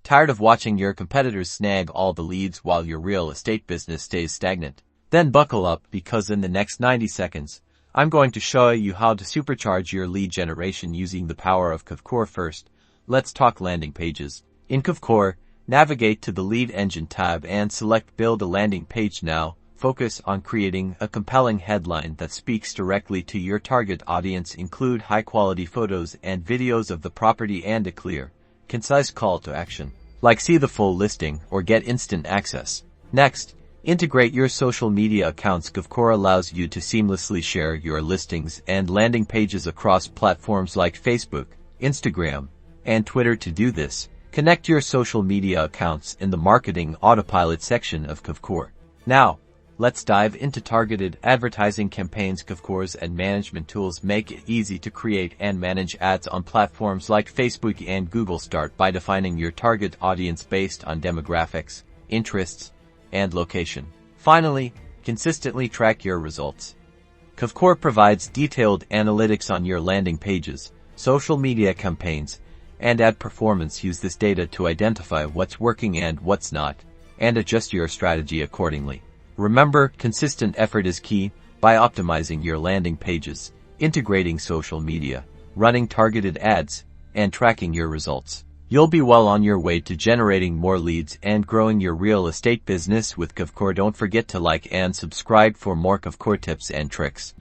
Tired of watching your competitors snag all the leads while your real estate business stays stagnant? Then buckle up, because in the next 90 seconds, I'm going to show you how to supercharge your lead generation using the power of Kvcore. First, let's talk landing pages. In Kvcore, navigate to the Lead Engine tab and select Build a Landing Page. Now, focus on creating a compelling headline that speaks directly to your target audience. Include high-quality photos and videos of the property and a clear, concise call to action, like see the full listing or get instant access. Next, integrate your social media accounts. Kvcore allows you to seamlessly share your listings and landing pages across platforms like Facebook, Instagram, and Twitter. To do this, connect your social media accounts in the Marketing Autopilot section of Kvcore. Now, let's dive into targeted advertising campaigns. Kvcore's ad management tools make it easy to create and manage ads on platforms like Facebook and Google. Start by defining your target audience based on demographics, interests, and location. Finally, consistently track your results. Kvcore provides detailed analytics on your landing pages, social media campaigns, and ad performance. Use this data to identify what's working and what's not, and adjust your strategy accordingly. Remember, consistent effort is key. By optimizing your landing pages, integrating social media, running targeted ads, and tracking your results, you'll be well on your way to generating more leads and growing your real estate business with Kvcore. Don't forget to like and subscribe for more Kvcore tips and tricks.